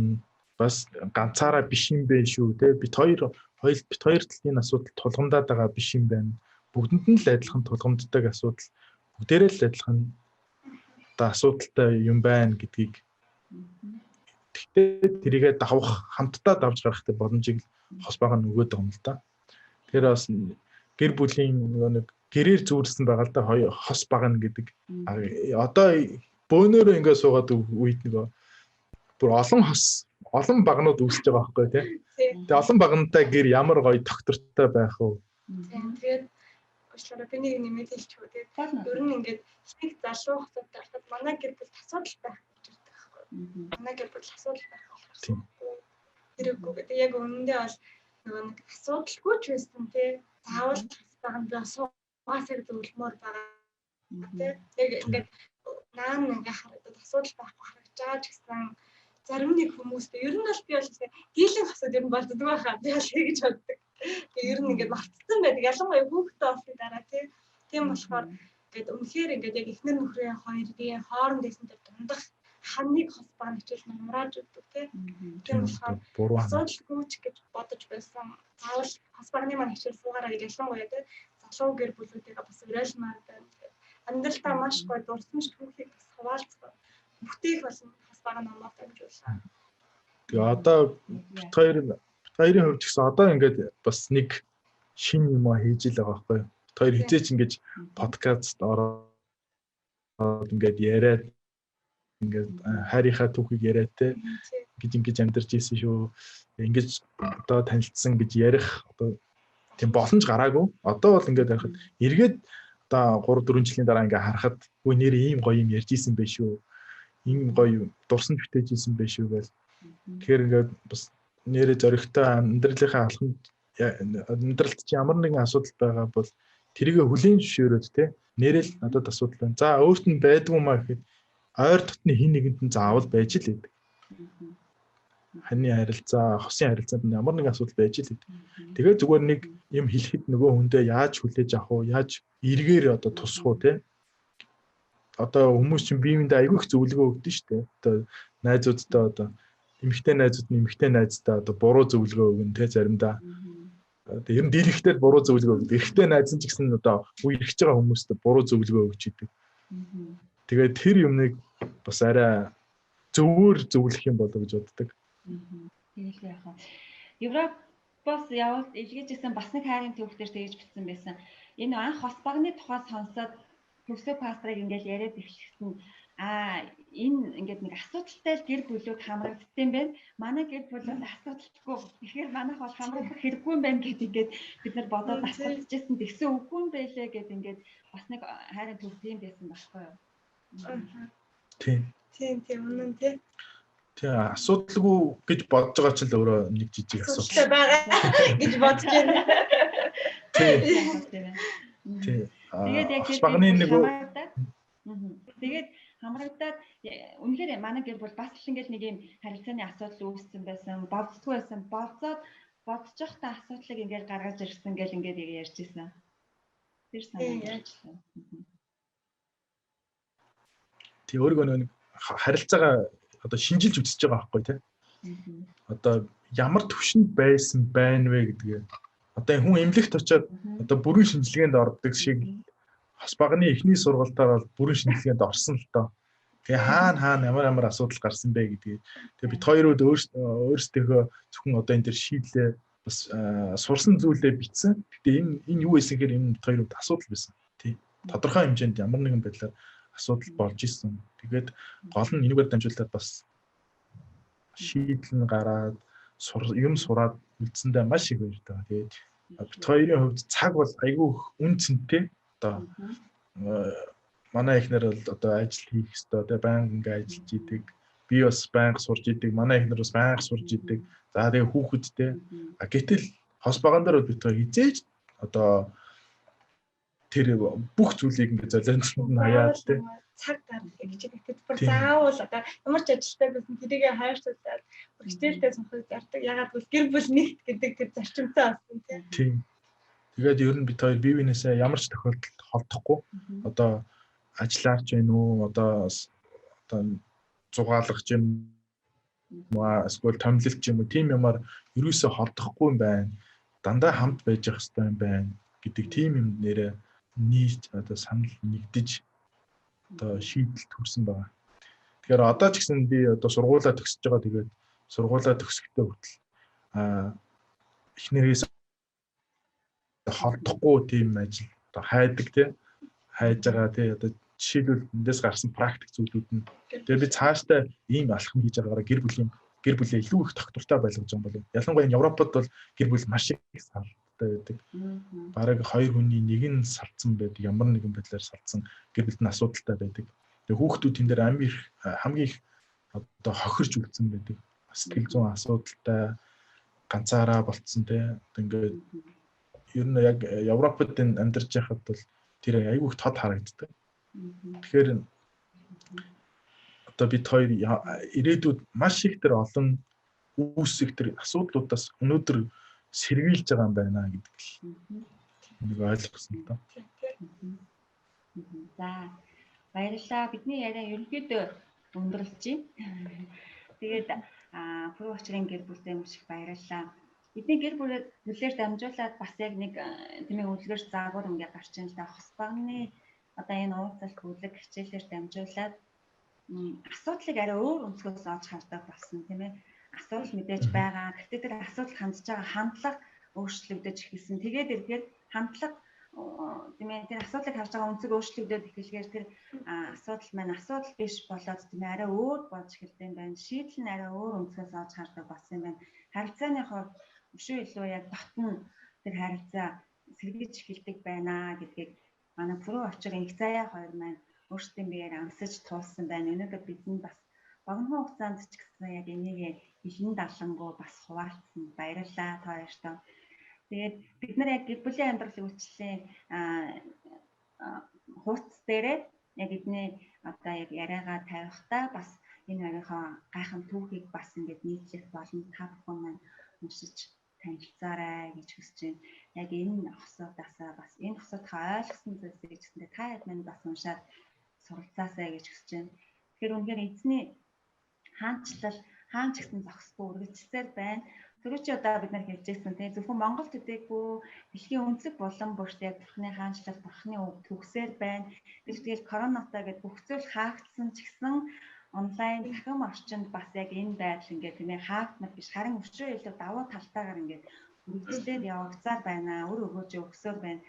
бас ганцаараа биш юм бэ шүү тий. Бид хоёр талын асуудал тулгамдаад байгаа биш юм байна. Бүгдэнд нь л адилхан тулгамддаг асуудал. Бүгдээрээ л адилхан одоо асуудалтай юм байна гэдгийг тэгтээ тэрийгэ давах хамтдаа давж гарахтай боломжийг хос байгаа нь өгөөд байгаа юм л да. Тэгэхээр бас гэр бүлийн нэг гэрээр зүүрсэн байгаа л да хос багна гэдэг. Одоо бөөнөрөө ингээд суугаад үед нөгөө бүр олон багнууд үүсэж байгаа байхгүй тий. Тэгээ олон багнтай гэр ямар гоё тогтвортой байх вэ? Тэгээд уучлаарай би нэг нэмээд хэлчихв. Тэгээд ер нь ингээд их залуу хүмүүстэй харахад манай гэр бүл асуудал байх гэж байна байхгүй. Манай гэр бүл асуудал байх болохоор. Тэрэггүй гэдэг яг үнэндээ бол нөгөө нэг асуудалгүй ч байсан тий. Заавал баганд би суугасаар зөвлөмөр байгаа. Тий. Яг ингээд наан ингээ харагдаад асуудал байхгүй харагдаж байгаа ч гэсэн зарим нэг хүмүүстэй ер нь бол би бол дийлэн асуудал ер нь болдог байхаа би бол тэгж боддог. Тэгээ ер нь ингээд мартсан байдаг. Ялангуяа хүүхдээ олсны дараа тийм болохоор ингээд үнэхээр ингээд яг эхнэр нөхрийн хоёрын хооронд байсан тэр дундах ханыг хос баг хичээл намрааж өгдөг тийм болохоор асуудалгүй ч гэж бодож байсан. Заавал хос багны маань хичээл суугаараа гэж ялангуяа тийм залуу гэр бүлүүдээ бас уриалмаар байна. Амьдралдаа маш гоё дурсамж түүхийг бас хуваалцах бүтээх болно хос баг намаад амжуулсан. Тэгээ одоо хоёрын хувьд ч гэсэн одоо ингээд бас нэг шин юм хийж ил байгаа байхгүй юу. Хоёр хизээч ингэж подкаст ороод ингээд яриад ингээд хайрынхаа түүхийг яриад те ингэж амьдарч ийсэн шүү. Ингэж одоо танилцсан гэж ярих одоо тийм боломж гараагүй. Одоо бол ингээд харахад эргээд одоо 3 4 жилийн дараа ингээд харахад үгүй нэр ийм гоё юм ярьж ийсэн байх шүү. Ийм гоё дурсамж бүтээж ийсэн байх шүү гэл. Тэгэхээр ингээд бас нэрээ зоригтой амьдралынхаа алхамд амьдралд чи ямар нэгэн асуудал байгаа бол тэрийг хүлээн зөвшөөрөөд те нэрэл надад асуудал байна. За өөрт нь байдгүй маа гэхэд ойр дотны хин нэгэнд нь заавал байж л идэг. Ханы харилцаа, хосын харилцаанд ямар нэгэн асуудал байж л идэг. Тэгээ зүгээр нэг юм хэлэхэд нөгөө хүндээ яаж хүлээж авах уу, яаж эргээр одоо тусах уу те. Одоо хүмүүс чинь биеиндээ айгүй их зөвлөгөө өгдөн шүү дээ. Одоо найзуудтай одоо эмэгтэй найзууд нь эмэгтэй найзтай одоо буруу зөвлөгөө өгнө те заримдаа. Одоо ер нь дийлэхтэй буруу зөвлөгөө өгдөг. Эрэгтэй найз нь ч гэсэн одоо үерхэж байгаа хүмүүстээ буруу зөвлөгөө өгч идэг. Тэгээд тэр юмныг бас арай зөвөр зөвлөх юм болоо гэж боддог. Тийм л яхаа. Европоос явал илгээжсэн бас нэг хайрын төвхтөр тэгж бичсэн байсан. Энэ анх хос багны тухай сонсоод төвсөө пастрыг ингээл яриад ирчихсэн. Энэ ингээд нэг асуудалтай гэр бүлүүд хамрагдсан юм байна. Манай гэр бүл бол асуудалгүй. Тэгэхээр манайх бол хамрагдах хэрэггүй юм байна гэдгээд бид нар бодоод асуужсэн. Тэгсэн үгүй юм байлээ гэд ингээд бас нэг хайрын төв тийм байсан байхгүй юу? Тийм үнэн тий. Тэгээ асуудалгүй гэж бодож байгаа ч л өөрөө нэг жижиг асуудал байгаа гэж бодож байна. Тийм. Тэгээд яг багны нэг тэгээд хамрагдаад үнэхээр манай гэр бүл бас л ингээл нэг юм харилцааны асуудал үүссэн байсан, болцдгүй байсан. Болцоод бодож явахдаа асуудлыг ингээд гаргаж ирсэн гэл ингээд ярьж ирсэн. Тэр санагдаж байна. Тэг өөрийгөө нэг харилцаагаа одоо шинжилж үзэж байгаа байхгүй тий. Одоо ямар төвшөнд байсан байна вэ гэдгээ. Одоо хүн эмнэлэгт очиод одоо бүрэн шинжилгээнд ордог шиг хос багны эхний сургалтаар бол бүрэн шинжилгээнд орсон л доо. Тэгээ хаана ямар асуудал гарсан бэ гэдгийг. Тэгээ бид хоёроо өөрсдөө зөвхөн одоо энэ төр шийдлээ бас сурсан зүйлээ бичсэн. Гэтэ энэ юу байсан гэхээр энэ хоёрын асуудал байсан. Тий. Тодорхой хэмжээнд ямар нэгэн байдлаар асуудал болж исэн. Тэгээд гол нь энэгээр дамжуулаад бас шийдэл нь гараад юм сураад үлдсэндээ маш их баяртай. Тэгээд бид хоёрын хувьд цаг бол айгүй үнцэнтэй. Одоо манай эхнэр бол одоо ажил хийх ёстой. Тэгээд байнга ингээ ажиллаж идэг. Би бас байнга сурж идэг. Манай эхнэр бас байнга сурж идэг. За тэгээд хүүхэдтэй. Гэтэл хос баган дээр бид хоёр хизээж одоо тэр бүх зүйлийг ингээ золионд нь хаяад тий. Цаг гаргах гэж ихэд бүр заавал одоо ямар ч ажилтай байсан тэрийгэ хайрцуулаад хичээлдээ сунхыг зардаг. Ягаад гэвэл гэр бүл нэгт гэдэг тэр зарчимтай болсон тийм. Тэгээд ер нь бид хоёр бие биенээсээ ямар ч тохиолдолд холдохгүй. Одоо ажиллаарч байна уу? Одоо зугаалгах юм уу? Эсвэл томилолч юм уу? Тим юмар ерөөсөө холдохгүй юм байна. Дандаа хамт байж явах хэрэгтэй юм байна гэдэг тийм юм нэрээ нийт одоо санал нэгдэж одоо шийдэл төрсэн байгаа. Тэгэхээр одоо ч гэсэн би одоо сургуулаа төгсөж байгаа. Тэгээд сургуулаа төгсөхдөө хүртэл эхнэрээс холдохгүй тийм ажил одоо хайдаг тий хайж байгаа тий одоо жишээлбэл эндээс гарсан практик зүйлүүд нь тэгээд би цаашдаа ийм алхам хийж байгаагаар гэр бүлээ илүү их тогтвортой байлгаж байгаа юм байна. Ялангуяа Европод бол гэр бүл маш их салтай байдаг. Бараг хоёр хүний нэг нь салцсан байдаг. Ямар нэгэн байдлаар салцсан гэр бүлд нь асуудалтай байдаг. Тэгээд хүүхдүүд тэн дээр хамгийн их одоо хохирж үлдсэн байдаг. Сэтгэл зүйн асуудалтай ганцаараа болцсон тий ингээд ер нь яг Европод амьдарч байхад бол тэр айгүй их тод харагддаг. Тэгэхээр одоо бид хоёр ирээдүйд маш их тэр олон үүсэх тэр асуудлуудаас өнөөдөр сэргийлж байгаа юм байна гэдэг нэг ойлгосон л доо. За баярлалаа. Бидний яриа ерөнхийдөө өндөрлөж байна. Тэгээд Пүрэв очрын гэр бүлтэй маш их баярлалаа. Бидний гэр бүлээр дамжуулаад бас яг нэг тэмээ үлгэр заагуур ингээд гарч ийн л да хос багны одоо энэ уулзалт бүлэг хичээлээр дамжуулаад асуудлыг арай өөр өнцгөөс олж хардаг болсон тийм ээ. Асуудал мэдээж байгаа. Гэхдээ тэр асуудал хандж байгаа хандлага өөрчлөгдөж эхэлсэн. Тэгээд ирэхээр хандлага тийм ээ тэр асуудлыг харж байгаа өнцөг өөрчлөгдөж эхэлгээр тэр асуудал маань асуудал биш болоод тийм ээ арай өөр болж эхэлдэг юм байна. Шийдэл нь арай өөр өнцгөөс олж хардаг болсон юм байна. Харилцааны хувьд өшөө илүү яг дотн тэр харилцаа сэргийж эхэлдэг байна гэдгийг манай Пүрэв очрын их заяа хоёр маань өөрсдийн биеэр амсаж туулсан байна. Өнөөдөр бидний бас богино хугацаанд ч гэсэн яг энийг илэн далангуу бас хуваалцсан. Баярлалаа та хоёртоо. Тэгээд бид нар яг гэр бүлийн амьдралын үйлчлэлийн хуудас дээрээ яг эдний одоо яг яриагаа тавихтаа бас энэ хоёрынхоо гайхам түүхийг бас ингэж нийтлэх болно. Та бүхэн маань уншиж танилцаарай гэж хүсэж байна. Яг энэ хосуудаасаа бас энэ хосуудаа ойлгосон зүйлсийг гэсэндээ та хэд мань бас уншаад суралцаасаа гэж хүсэж байна. Тэгэхээр үнэхээр эзний хаанчлал хаан ч гэсэн зогсохгүй үргэлжлэлээр байна. Түрүүч удаа бид нар хэлжсэн тийм зөвхөн Монголд үдээгүй дэлхийн өнцөг булан бүрт яг Бурхны хаанчлал Бурхны үг төгсөөр байна. Тэгэл коронавитой гэдэг бүх зүйл хаагдсан ч гэсэн онлайн дахин орчинд бас яг энэ байдал ингээд тийм ээ хаагдмал биш харин өчрөө илүү давуу талтайгаар ингээд үргэлжлээд явагцаар байна. Өр өгөөж өгсөөр байна.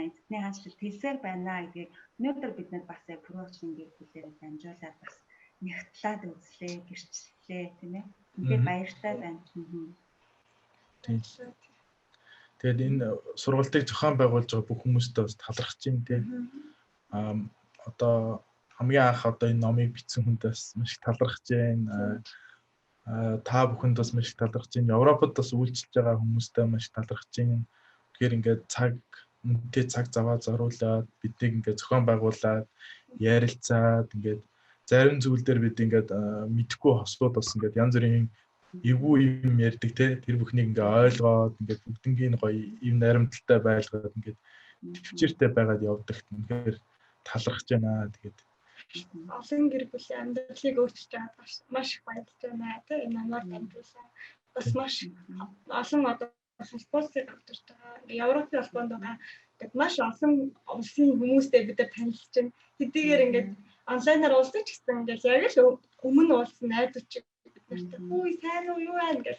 Эзний хаанчлал тэлсээр байна гэдгийг өнөөдөр бид нар бас яг Пүрэв очрын гэр бүлээр дамжуулаад бас нягтлаад үзлээ, гэрчлээ тийм ээ. Ингээд баяртай байна. Тэгээд энэ сургалтыг зохион байгуулж байгаа бүх хүмүүстээ бас талархаж байна тийм. Одоо хамгийн анх одоо энэ номыг бичсэн хүндээс маш их талархаж байна. Та бүхэнд бас маш их талархаж байна. Европод бас үйлчилж байгаа хүмүүстээ маш их талархаж байна. Тэгэхээр ингээд үнэтэй цаг заваа зориулаад биднийг ингээд зохион байгуулад ярилцаад ингээд зарим зүйл дээр бид ингээд мэдэхгүй хосууд бас ингээд янз бүрийн эвгүй юм ярьдаг те тэр бүхнийг ингээ ойлгоод ингээ бүгднгийн гоё юм наримталтай байлгаад ингээ төвчээртэй байгаад явдаг. Тэгэхээр талархаж байна. Тэгээд олон гэр бүлийн амьдралыг өөрчилж байгаа маш их баярлж байна. Тэ энэ амар дамжуулсан. Бас маш олон одоо спонсор авторч байгаа. Европын холбоонд байгаа. Гэт маш олон улсын хүмүүстэй бид нар танилцж байна. Хэдийгээр ингээд онлайнаар уулзаж гэсэн ингээд яг л өмнө уулзсан найзууд чиг бид нартай хөөе сайн уу юу байна гэж.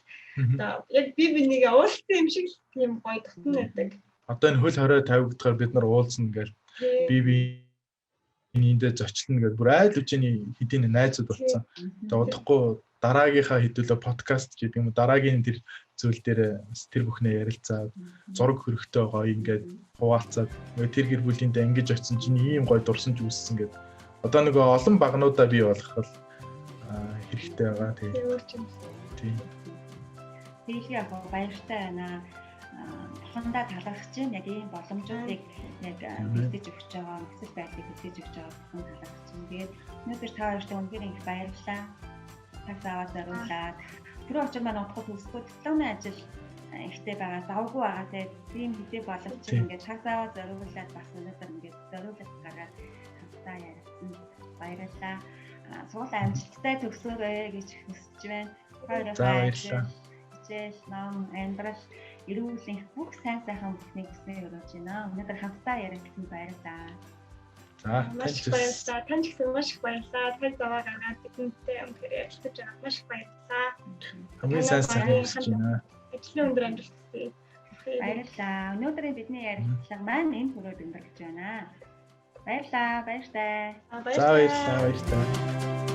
Яг би бинийгээ уулзсан юм шиг тийм гоё татна байдаг. Одоо энэ хөл хорой тавигдахаар бид нар уулзна гэж би эндээ зочлно гэж бүр айл үжиний хэдийн найзууд болсон. Тэгээ удахгүй дараагийнхаа хэдүүлээ подкаст гэдэг юм уу дараагийн тэр зүйл дээр тэр бүхнээ ярилцаад зураг хөрөгтэй гоё ингээд хуваалцаад тэр гэр бүлийнтэй ингэж очисон чинь ийм гоё дурсамж үүссэн гэдэг. Одоо нөгөө олон багнуудаа бий болгох хэрэгтэй байгаа тийм. Тэгэлгүй яг баяртай байна. Бурхандаа талархаж чинь яг ийм боломжуудыг яг бэлдэж өгч байгаа, нөхцөл байдлыг бэлдэж өгч байгаа бүхэн талархаж чинь. Тэгээд өнөөдөр та хоёрт үнэхээр их баярлалаа. Цаг зав зориулаад түрүү очир маань утгад төсгөө дипломын ажил ихтэй байгаа, завгүй байгаа. Тэгээд тийм хэдий боловч ингээд цаг зав зориулаад бас өнөөдөр ингээд зориулаад гараад хамтдаа ярилцсан. Баярлалаа. Сургууль амжилттай төгсөөрэй гэж хүсэж байна. Баярлалаа. Хичээл, ном, амьдрал, эрүүл энх бүх сайн сайхан бүхнийг хүснээр өрөөж байна. Өнөөдөр хамтдаа ярилцсан баярлалаа. За, маш баярлалаа. Тань ч гэсэн маш их баярлалаа. Цаг зав гаргаад бидэнтэй өнөхөр ярилцаж байгаа маш их баярлалаа. Хамгийн сайн хүсэж байна. Ажлын өндөр амжилт хүсье. Баярлалаа. Өнөөдрийн бидний ярилцлага маань энэ хүрээд өндөрлөж байна. Баярлалаа. Баяртай. За баярлалаа.